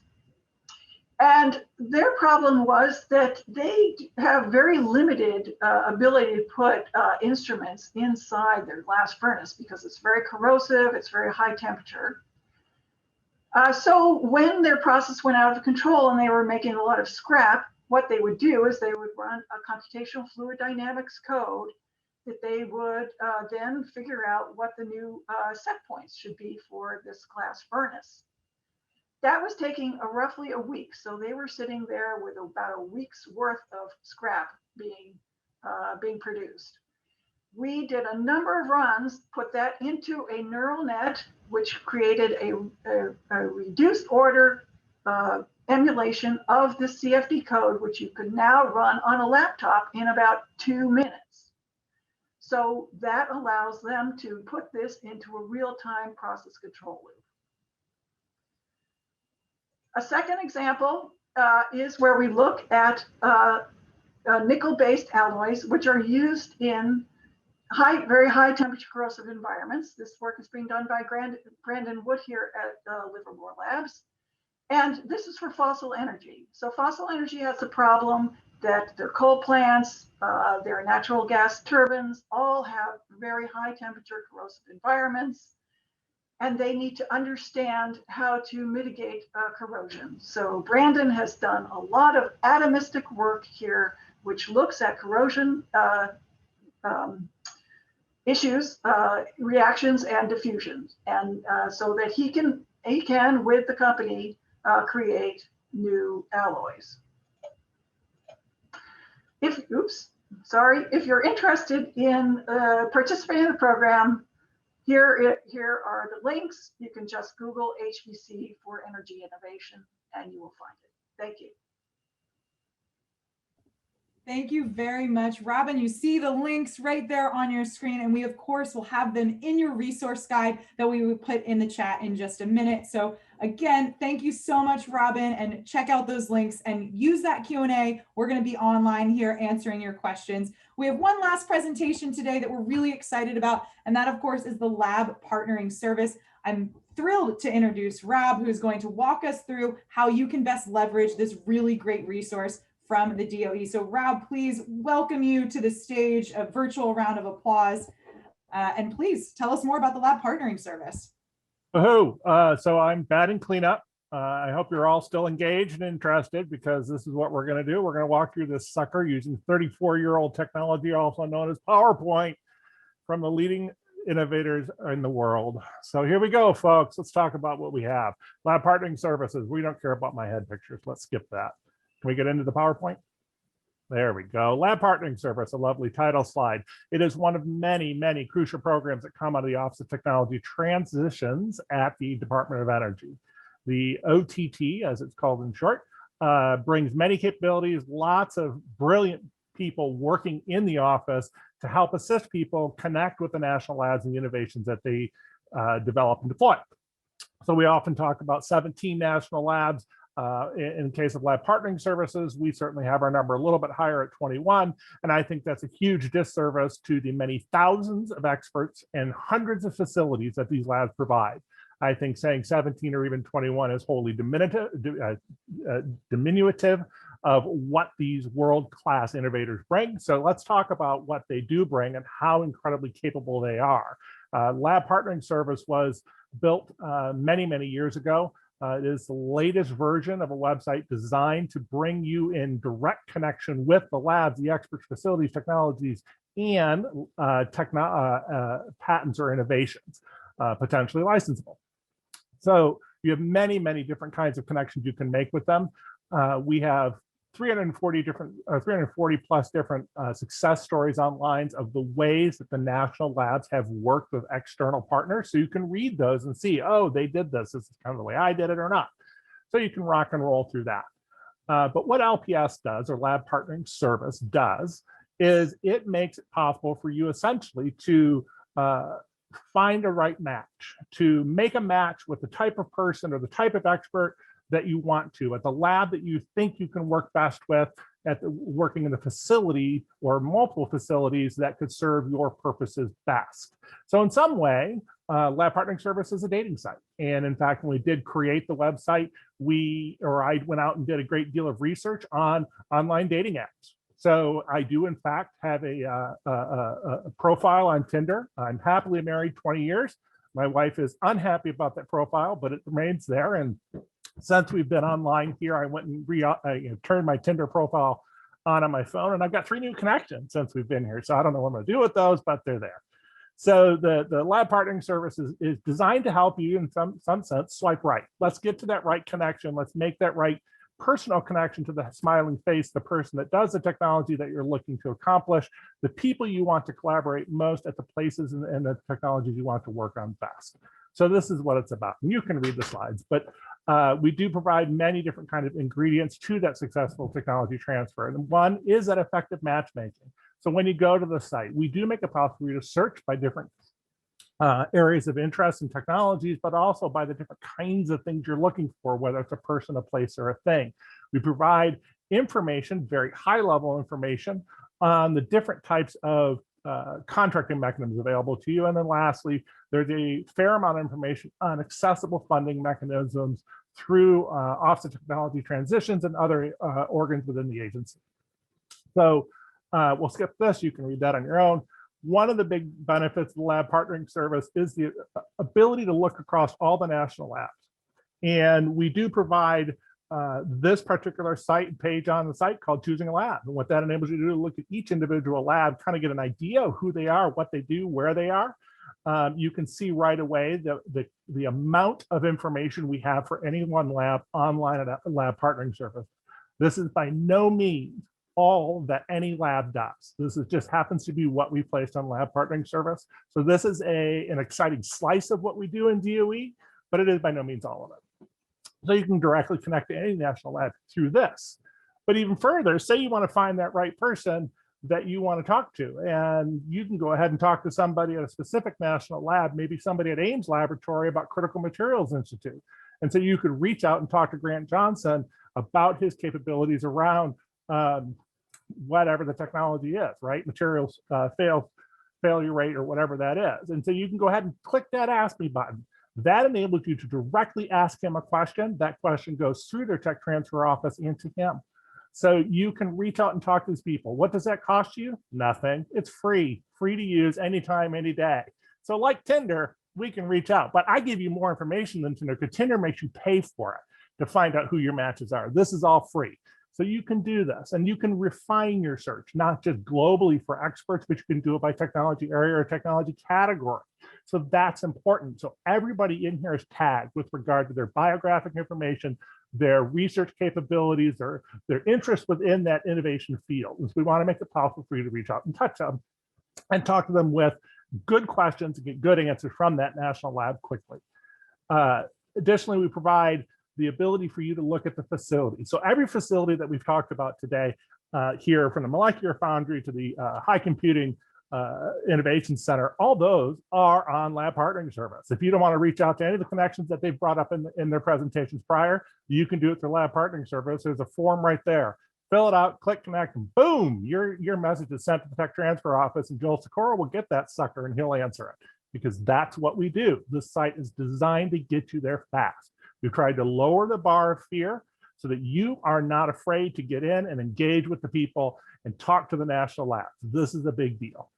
And their problem was that they have very limited ability to put instruments inside their glass furnace because it's very corrosive, it's very high temperature. So when their process went out of control and they were making a lot of scrap, what they would do is they would run a computational fluid dynamics code that they would then figure out what the new set points should be for this glass furnace. That was taking roughly a week. So they were sitting there with about a week's worth of scrap being produced. We did a number of runs, put that into a neural net, which created a reduced order emulation of the CFD code, which you could now run on a laptop in about 2 minutes. So that allows them to put this into a real-time process control loop. A second example is where we look at nickel-based alloys, which are used in very high temperature corrosive environments. This work is being done by Brandon Wood here at Livermore Labs. And this is for fossil energy. So fossil energy has a problem that their coal plants, their natural gas turbines all have very high temperature corrosive environments. And they need to understand how to mitigate corrosion. So Brandon has done a lot of atomistic work here, which looks at corrosion issues, reactions, and diffusions, and so that he can, with the company, create new alloys. If you're interested in participating in the program, here are the links. You can just Google HBC for Energy Innovation and you will find it. Thank you. Thank you very much, Robin. You see the links right there on your screen, and we of course will have them in your resource guide that we will put in the chat in just a minute. So again, thank you so much, Robin, and check out those links and use that Q&A. We're going to be online here answering your questions. We have one last presentation today that we're really excited about, and that of course is the Lab Partnering Service. I'm thrilled to introduce Rob, who's going to walk us through how you can best leverage this really great resource from the DOE. So Rob, please welcome you to the stage, a virtual round of applause. And please tell us more about the Lab Partnering Service. So I'm batting cleanup. I hope you're all still engaged and interested because this is what we're going to do. We're going to walk through this sucker using 34-year-old technology, also known as PowerPoint, from the leading innovators in the world. So here we go, folks. Let's talk about what we have. Lab Partnering Services. We don't care about my head pictures. Let's skip that. Can we get into the PowerPoint? There we go. Lab Partnering Service, a lovely title slide. It is one of many, many crucial programs that come out of the Office of Technology Transitions at the Department of Energy. The OTT, as it's called in short, brings many capabilities, lots of brilliant people working in the office to help assist people connect with the national labs and the innovations that they develop and deploy. So we often talk about 17 national labs. In case of Lab Partnering Services, we certainly have our number a little bit higher at 21. And I think that's a huge disservice to the many thousands of experts and hundreds of facilities that these labs provide. I think saying 17 or even 21 is wholly diminutive of what these world-class innovators bring. So let's talk about what they do bring and how incredibly capable they are. Lab Partnering Service was built many, many years ago. It is the latest version of a website designed to bring you in direct connection with the labs, the experts, facilities, technologies, and patents or innovations. potentially licensable. So you have many, many different kinds of connections you can make with them. We have 340 plus different success stories online of the ways that the national labs have worked with external partners. So you can read those and see, oh, they did this. This is kind of the way I did it or not. So you can rock and roll through that. But what LPS does, or Lab Partnering Service does, is it makes it possible for you essentially to find a right match, to make a match with the type of person or the type of expert that you want to, at the lab that you think you can work best with, working in the facility or multiple facilities that could serve your purposes best. So in some way, Lab Partnering Service is a dating site. And in fact, when we did create the website, I went out and did a great deal of research on online dating apps. So I do, in fact, have a profile on Tinder. I'm happily married 20 years. My wife is unhappy about that profile, but it remains there. And since we've been online here, I went and turned my Tinder profile on my phone, and I've got 3 new connections since we've been here. So I don't know what I'm going to do with those, but they're there. So the Lab Partnering Service is designed to help you in some sense swipe right. Let's get to that right connection. Let's make that right personal connection to the smiling face, the person that does the technology that you're looking to accomplish, the people you want to collaborate most at the places and the technologies you want to work on best. So this is what it's about. And you can read the slides, but we do provide many different kinds of ingredients to that successful technology transfer. And one is that effective matchmaking. So when you go to the site, we do make it possible for you to search by different areas of interest and technologies, but also by the different kinds of things you're looking for, whether it's a person, a place, or a thing. We provide information, very high level information on the different types of contracting mechanisms available to you. And then lastly, there's a fair amount of information on accessible funding mechanisms through Office of Technology Transitions and other organs within the agency. So we'll skip this, you can read that on your own. One of the big benefits of the Lab Partnering Service is the ability to look across all the national labs. And we do provide this particular site and page on the site called Choosing a Lab. And what that enables you to do is look at each individual lab, kind of get an idea of who they are, what they do, where they are. You can see right away the amount of information we have for any one lab online at a Lab Partnering Service. This is by no means all that any lab does. This just happens to be what we placed on Lab Partnering Service. So this is an exciting slice of what we do in DOE, but it is by no means all of it. So you can directly connect to any national lab through this. But even further, say you want to find that right person that you want to talk to, and you can go ahead and talk to somebody at a specific national lab, maybe somebody at Ames Laboratory about Critical Materials Institute. And so you could reach out and talk to Grant Johnson about his capabilities around whatever the technology is, right? Materials failure rate or whatever that is. And so you can go ahead and click that Ask Me button. That enables you to directly ask him a question. That question goes through their tech transfer office into him. So you can reach out and talk to these people. What does that cost you? Nothing. It's free to use anytime, any day. So like Tinder, we can reach out, but I give you more information than Tinder because Tinder makes you pay for it to find out who your matches are. This is all free. So you can do this and you can refine your search, not just globally for experts, but you can do it by technology area or technology category. So that's important. So everybody in here is tagged with regard to their biographic information, their research capabilities, or their interest within that innovation field. And so we want to make it possible for you to reach out and touch them and talk to them with good questions and get good answers from that national lab quickly. Additionally, we provide the ability for you to look at the facility. So every facility that we've talked about today here, from the molecular foundry to the high computing innovation center, all those are on Lab Partnering Service. If you don't want to reach out to any of the connections that they've brought up in their presentations prior, you can do it through Lab Partnering Service. There's a form right there. Fill it out, click connect, and boom, your message is sent to the tech transfer office, and Joel Sikora will get that sucker and he'll answer it, because that's what we do. This site is designed to get you there fast. We've tried to lower the bar of fear so that you are not afraid to get in and engage with the people and talk to the national labs. This is a big deal.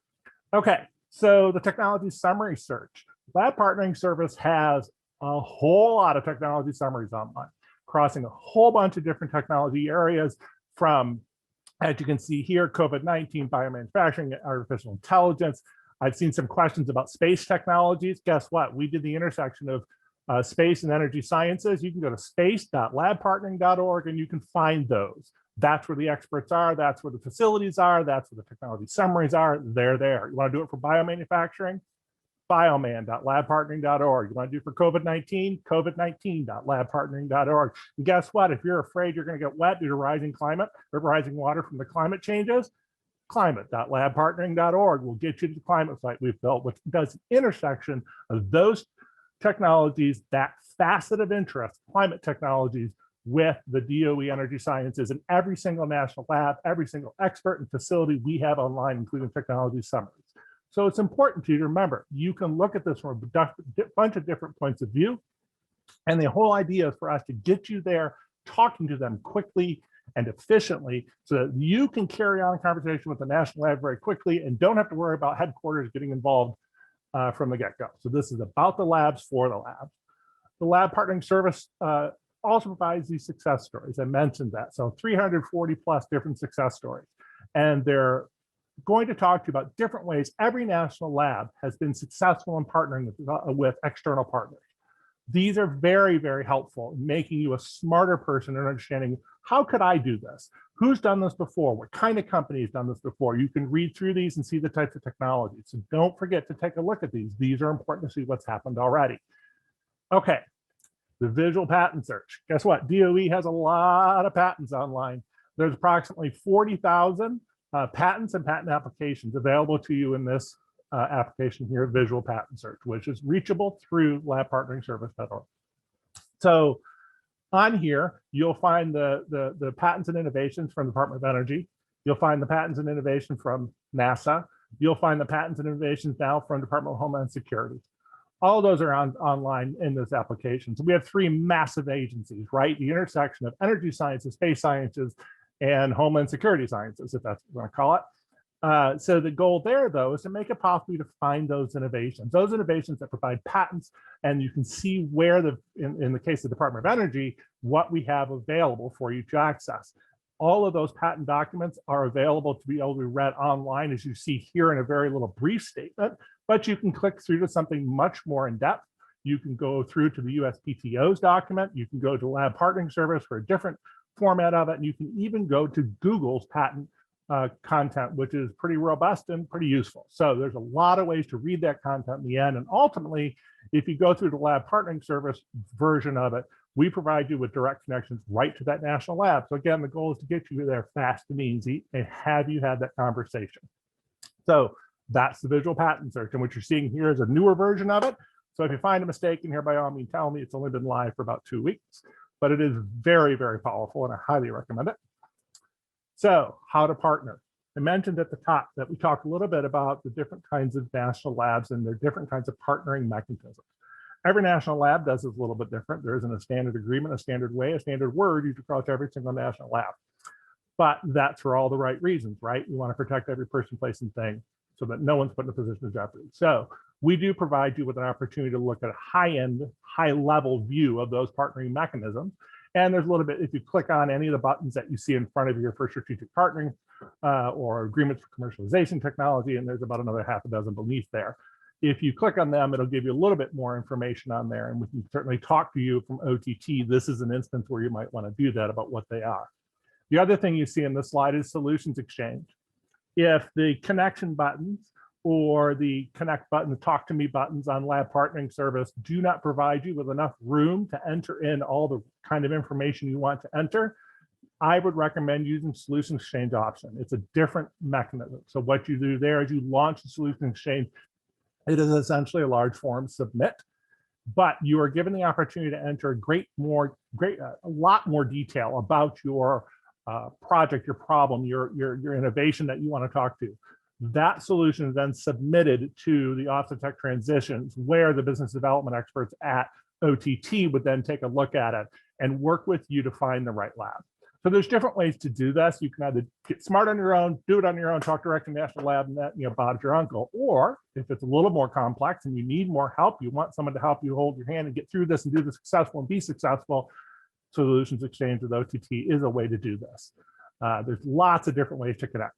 Okay, so the technology summary search. Lab Partnering Service has a whole lot of technology summaries online, crossing a whole bunch of different technology areas from, as you can see here, COVID-19, biomanufacturing, artificial intelligence, I've seen some questions about space technologies. Guess what? We did the intersection of space and energy sciences. You can go to space.labpartnering.org and you can find those. That's where the experts are. That's where the facilities are. That's where the technology summaries are. They're there. You want to do it for biomanufacturing? Bioman.labpartnering.org. You want to do it for COVID-19? COVID-19.labpartnering.org. And guess what? If you're afraid you're going to get wet due to rising climate or rising water from the climate changes, climate.labpartnering.org will get you to the climate site we've built, which does an intersection of those technologies, that facet of interest, climate technologies, with the DOE energy sciences and every single national lab, every single expert and facility we have online, including technology summaries. So it's important to you to remember, you can look at this from a bunch of different points of view. And the whole idea is for us to get you there, talking to them quickly and efficiently so that you can carry on a conversation with the national lab very quickly and don't have to worry about headquarters getting involved from the get-go. So this is about the labs for the labs. The lab partnering service also provides these success stories. I mentioned that. So 340 plus different success stories. And they're going to talk to you about different ways every national lab has been successful in partnering with external partners. These are very, very helpful in making you a smarter person and understanding, how could I do this? Who's done this before? What kind of company has done this before? You can read through these and see the types of technologies. So don't forget to take a look at these. These are important to see what's happened already. Okay, the visual patent search. Guess what? DOE has a lot of patents online. There's approximately 40,000 patents and patent applications available to you in this application here, Visual Patent Search, which is reachable through labpartneringservice.org. So on here, you'll find the patents and innovations from the Department of Energy. You'll find the patents and innovation from NASA. You'll find the patents and innovations now from Department of Homeland Security. All of those are online in this application. So we have three massive agencies, right? The intersection of energy sciences, space sciences, and Homeland Security sciences, if that's what you want to call it. So the goal there, though, is to make it possible to find those innovations that provide patents, and you can see where in the case of the Department of Energy, what we have available for you to access. All of those patent documents are available to be able to be read online, as you see here in a very little brief statement, but you can click through to something much more in depth. You can go through to the USPTO's document. You can go to Lab Partnering Service for a different format of it, and you can even go to Google's patent content, which is pretty robust and pretty useful. So there's a lot of ways to read that content in the end. And ultimately, if you go through the Lab Partnering Service version of it, we provide you with direct connections right to that national lab. So again, the goal is to get you there fast and easy and have you had that conversation. So that's the Visual Patent Search. And what you're seeing here is a newer version of it. So if you find a mistake in here, by all means, tell me. It's only been live for about 2 weeks, but it is very, very powerful and I highly recommend it. So how to partner. I mentioned at the top that we talked a little bit about the different kinds of national labs and their different kinds of partnering mechanisms. Every national lab does this a little bit different. There isn't a standard agreement, a standard way, a standard word used across every single national lab. But that's for all the right reasons, right? We want to protect every person, place, and thing so that no one's put in a position of jeopardy. So we do provide you with an opportunity to look at a high-end, high-level view of those partnering mechanisms. And there's a little bit, if you click on any of the buttons that you see in front of you for strategic partnering or agreements for commercialization technology, and there's about another half a dozen beneath there. If you click on them, it'll give you a little bit more information on there, and we can certainly talk to you from OTT. This is an instance where you might want to do that about what they are. The other thing you see in this slide is Solutions Exchange. If the connection buttons or the connect button, the talk to me buttons on Lab Partnering Service do not provide you with enough room to enter in all the kind of information you want to enter, I would recommend using Solution Exchange option. It's a different mechanism. So what you do there is you launch the Solution Exchange. It is essentially a large form submit, but you are given the opportunity to enter a lot more detail about your project, your problem, your innovation that you want to talk to. That solution is then submitted to the Office of Tech Transitions, where the business development experts at OTT would then take a look at it and work with you to find the right lab. So there's different ways to do this. You can either get smart on your own, do it on your own, talk direct to National Lab, and that, Bob's your uncle. Or if it's a little more complex and you need more help, you want someone to help you hold your hand and get through this and do this successful and be successful, Solutions Exchange with OTT is a way to do this. There's lots of different ways to connect.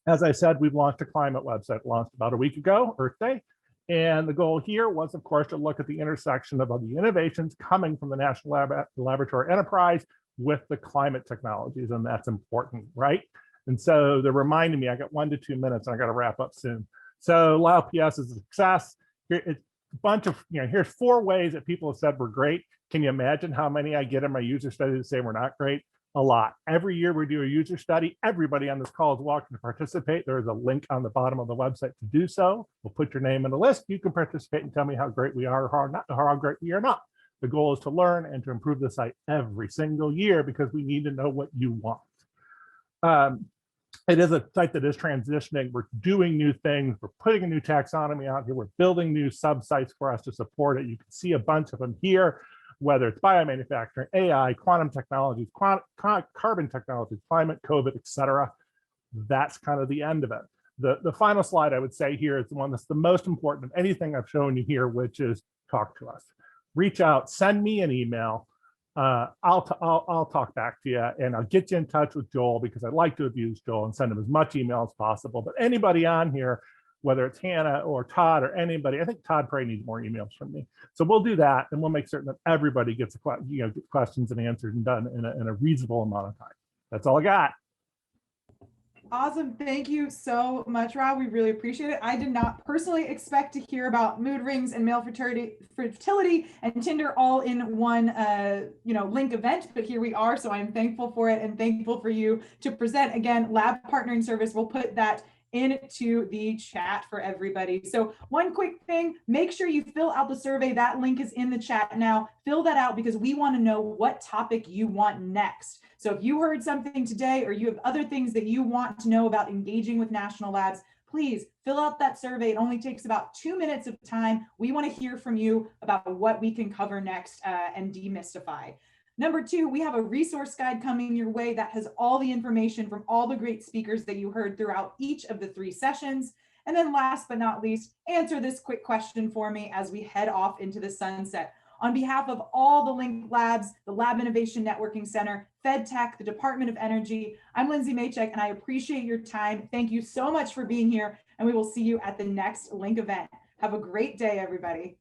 As I said, we've launched a climate website, launched about a week ago, Earth Day. And the goal here was, of course, to look at the intersection of the innovations coming from the National Laboratory Enterprise with the climate technologies, and that's important, right? And so they're reminding me, I got 1 to 2 minutes, and I got to wrap up soon. So LabPS is a success. Here, it's a bunch of, here's 4 ways that people have said we're great. Can you imagine how many I get in my user study to say we're not great? A lot. Every year we do a user study. Everybody on this call is welcome to participate. There is a link on the bottom of the website to do so. We'll put your name in the list. You can participate and tell me how great we are or how great we are not. The goal is to learn and to improve the site every single year because we need to know what you want. It is a site that is transitioning. We're doing new things. We're putting a new taxonomy out here. We're building new sub-sites for us to support it. You can see a bunch of them here, whether it's biomanufacturing, AI, quantum technologies, carbon technologies, climate, COVID, et cetera. That's kind of the end of it. The final slide I would say here is the one that's the most important of anything I've shown you here, which is talk to us. Reach out, send me an email. I'll talk back to you, and I'll get you in touch with Joel because I'd like to have used Joel and send him as much email as possible. But anybody on here, whether it's Hannah or Todd or anybody, I think Todd probably needs more emails from me. So we'll do that, and we'll make certain that everybody gets questions and answered and done in a reasonable amount of time. That's all I got. Awesome. Thank you so much, Rob. We really appreciate it. I did not personally expect to hear about mood rings and male fertility and Tinder all in one link event, but here we are. So I'm thankful for it and thankful for you to present. Again, lab partnering service. We'll put that into the chat for everybody. So one quick thing, make sure you fill out the survey. That link is in the chat now. Fill that out because we want to know what topic you want next. So if you heard something today or you have other things that you want to know about engaging with national labs, please fill out that survey. It only takes about 2 minutes of time. We want to hear from you about what we can cover next and demystify. Number 2, we have a resource guide coming your way that has all the information from all the great speakers that you heard throughout each of the 3 sessions. And then last but not least, answer this quick question for me as we head off into the sunset. On behalf of all the linked labs, the Lab Innovation Networking Center, FedTech, the Department of Energy, I'm Lindsay Maychek, and I appreciate your time. Thank you so much for being here, and we will see you at the next link event. Have a great day, everybody.